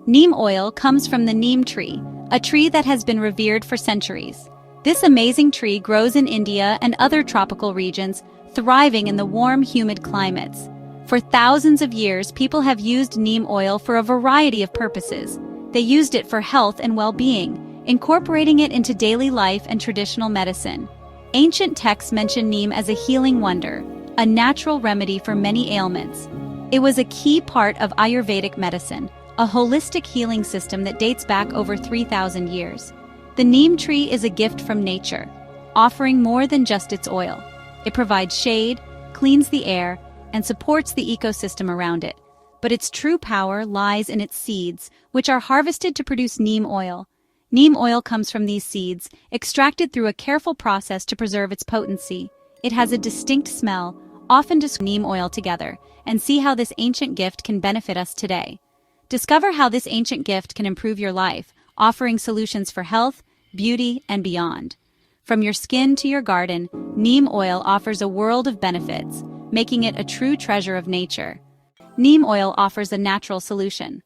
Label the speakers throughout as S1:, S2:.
S1: Neem oil comes from the neem tree, a tree that has been revered for centuries. This amazing tree grows in India and other tropical regions, thriving in the warm, humid climates. For thousands of years, people have used neem oil for a variety of purposes. They used it for health and well-being, incorporating it into daily life and traditional medicine. Ancient texts mention neem as a healing wonder, a natural remedy for many ailments. It was a key part of Ayurvedic medicine, a holistic healing system that dates back over 3,000 years. The neem tree is a gift from nature, offering more than just its oil. It provides shade, cleans the air, and supports the ecosystem around it. But its true power lies in its seeds, which are harvested to produce neem oil. Neem oil comes from these seeds, extracted through a careful process to preserve its potency. It has a distinct smell, often describe neem oil together, and see how this ancient gift can benefit us today. Discover how this ancient gift can improve your life, offering solutions for health, beauty, and beyond. From your skin to your garden, neem oil offers a world of benefits, making it a true treasure of nature. Neem oil offers a natural solution.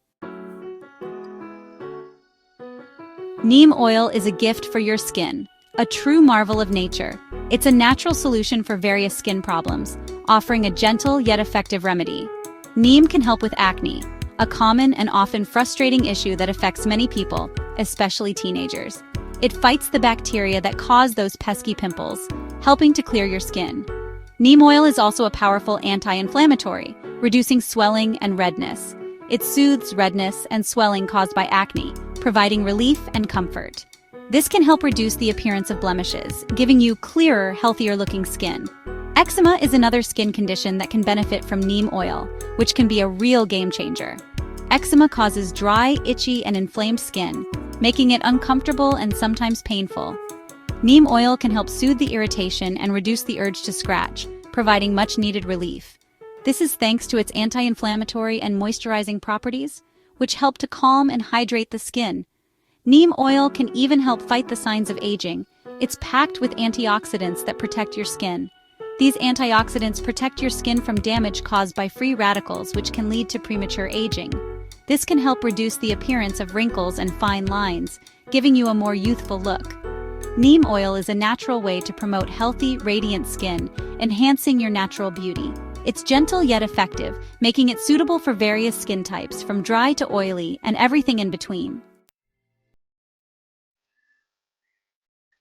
S1: Neem oil is a gift for your skin, a true marvel of nature. It's a natural solution for various skin problems, offering a gentle yet effective remedy. Neem can help with acne, a common and often frustrating issue that affects many people, especially teenagers. It fights the bacteria that cause those pesky pimples, helping to clear your skin. Neem oil is also a powerful anti-inflammatory, reducing swelling and redness. It soothes redness and swelling caused by acne, providing relief and comfort. This can help reduce the appearance of blemishes, giving you clearer, healthier-looking skin. Eczema is another skin condition that can benefit from neem oil, which can be a real game-changer. Eczema causes dry, itchy, and inflamed skin, making it uncomfortable and sometimes painful. Neem oil can help soothe the irritation and reduce the urge to scratch, providing much-needed relief. This is thanks to its anti-inflammatory and moisturizing properties, which help to calm and hydrate the skin. Neem oil can even help fight the signs of aging. It's packed with antioxidants that protect your skin. These antioxidants protect your skin from damage caused by free radicals, which can lead to premature aging. This can help reduce the appearance of wrinkles and fine lines, giving you a more youthful look. Neem oil is a natural way to promote healthy, radiant skin, enhancing your natural beauty. It's gentle yet effective, making it suitable for various skin types, from dry to oily and everything in between.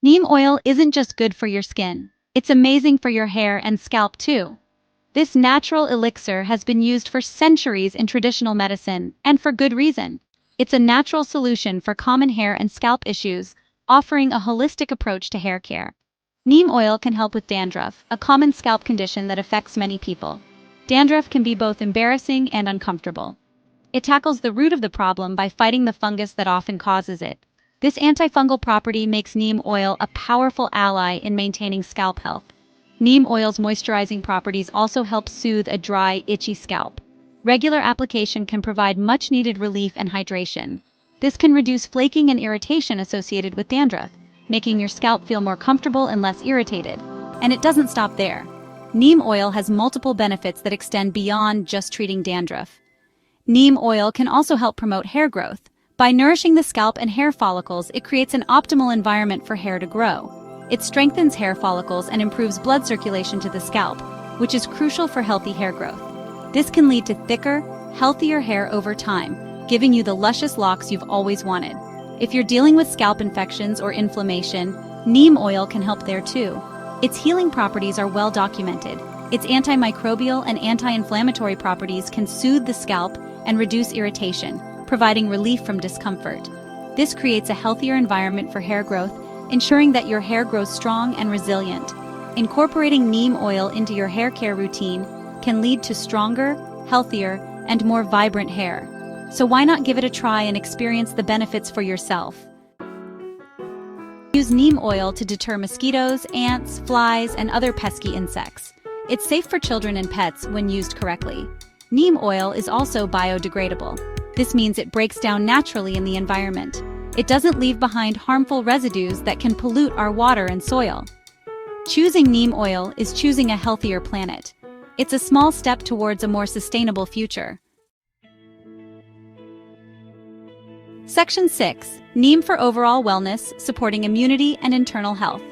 S1: Neem oil isn't just good for your skin. It's amazing for your hair and scalp too. This natural elixir has been used for centuries in traditional medicine, and for good reason. It's a natural solution for common hair and scalp issues, offering a holistic approach to hair care. Neem oil can help with dandruff, a common scalp condition that affects many people. Dandruff can be both embarrassing and uncomfortable. It tackles the root of the problem by fighting the fungus that often causes it. This antifungal property makes neem oil a powerful ally in maintaining scalp health. Neem oil's moisturizing properties also help soothe a dry, itchy scalp. Regular application can provide much-needed relief and hydration. This can reduce flaking and irritation associated with dandruff, making your scalp feel more comfortable and less irritated. And it doesn't stop there. Neem oil has multiple benefits that extend beyond just treating dandruff. Neem oil can also help promote hair growth. By nourishing the scalp and hair follicles, it creates an optimal environment for hair to grow. It strengthens hair follicles and improves blood circulation to the scalp, which is crucial for healthy hair growth. This can lead to thicker, healthier hair over time, giving you the luscious locks you've always wanted. If you're dealing with scalp infections or inflammation, neem oil can help there too. Its healing properties are well documented. Its antimicrobial and anti-inflammatory properties can soothe the scalp and reduce irritation, providing relief from discomfort. This creates a healthier environment for hair growth, ensuring that your hair grows strong and resilient. Incorporating neem oil into your hair care routine can lead to stronger, healthier, and more vibrant hair. So why not give it a try and experience the benefits for yourself? Use neem oil to deter mosquitoes, ants, flies, and other pesky insects. It's safe for children and pets when used correctly. Neem oil is also biodegradable. This means it breaks down naturally in the environment. It doesn't leave behind harmful residues that can pollute our water and soil. Choosing neem oil is choosing a healthier planet. It's a small step towards a more sustainable future. Section 6. Neem for overall wellness, supporting immunity and internal health.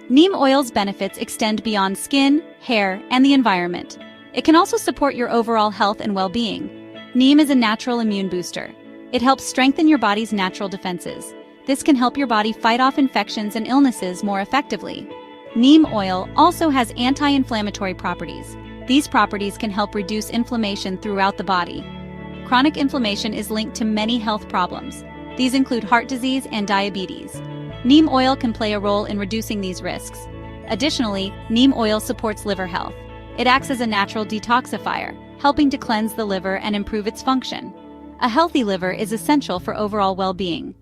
S1: Neem oil's benefits extend beyond skin, hair, and the environment. It can also support your overall health and well-being. Neem is a natural immune booster. It helps strengthen your body's natural defenses. This can help your body fight off infections and illnesses more effectively. Neem oil also has anti-inflammatory properties. These properties can help reduce inflammation throughout the body. Chronic inflammation is linked to many health problems. These include heart disease and diabetes. Neem oil can play a role in reducing these risks. Additionally, neem oil supports liver health. It acts as a natural detoxifier, helping to cleanse the liver and improve its function. A healthy liver is essential for overall well-being.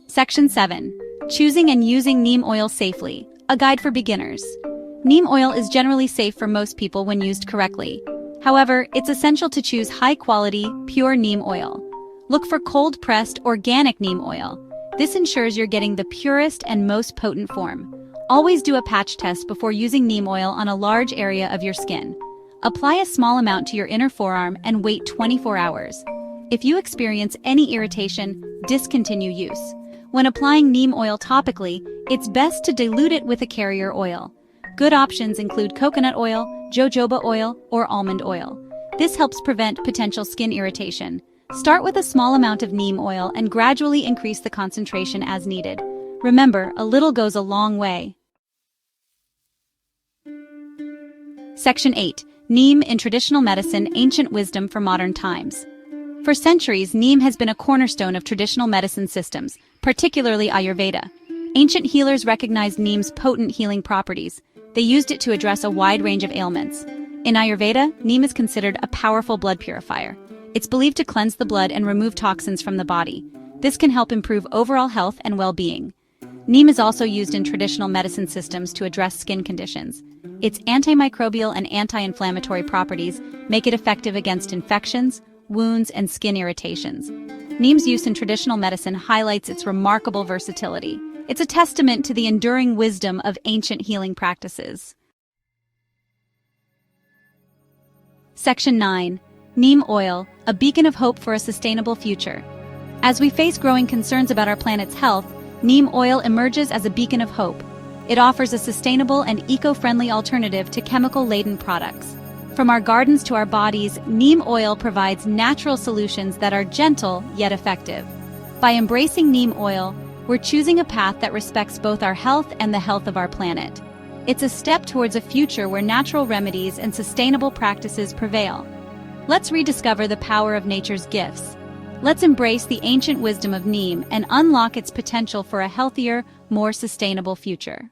S1: Section 7. Choosing and using neem oil safely, a guide for beginners. Neem oil is generally safe for most people when used correctly. However, it's essential to choose high-quality, pure neem oil. Look for cold-pressed, organic neem oil. This ensures you're getting the purest and most potent form. Always do a patch test before using neem oil on a large area of your skin. Apply a small amount to your inner forearm and wait 24 hours. If you experience any irritation, discontinue use. When applying neem oil topically, it's best to dilute it with a carrier oil. Good options include coconut oil, jojoba oil, or almond oil. This helps prevent potential skin irritation. Start with a small amount of neem oil and gradually increase the concentration as needed. Remember, a little goes a long way. Section 8. Neem in traditional medicine, ancient wisdom for modern times. For centuries, neem has been a cornerstone of traditional medicine systems, particularly Ayurveda. Ancient healers recognized neem's potent healing properties. They used it to address a wide range of ailments. In Ayurveda, neem is considered a powerful blood purifier. It's believed to cleanse the blood and remove toxins from the body. This can help improve overall health and well-being. Neem is also used in traditional medicine systems to address skin conditions. Its antimicrobial and anti-inflammatory properties make it effective against infections, wounds, and skin irritations. Neem's use in traditional medicine highlights its remarkable versatility. It's a testament to the enduring wisdom of ancient healing practices. Section 9. Neem oil, a beacon of hope for a sustainable future. As we face growing concerns about our planet's health, neem oil emerges as a beacon of hope. It offers a sustainable and eco-friendly alternative to chemical-laden products. From our gardens to our bodies, neem oil provides natural solutions that are gentle yet effective. By embracing neem oil, we're choosing a path that respects both our health and the health of our planet. It's a step towards a future where natural remedies and sustainable practices prevail. Let's rediscover the power of nature's gifts. Let's embrace the ancient wisdom of neem and unlock its potential for a healthier, more sustainable future.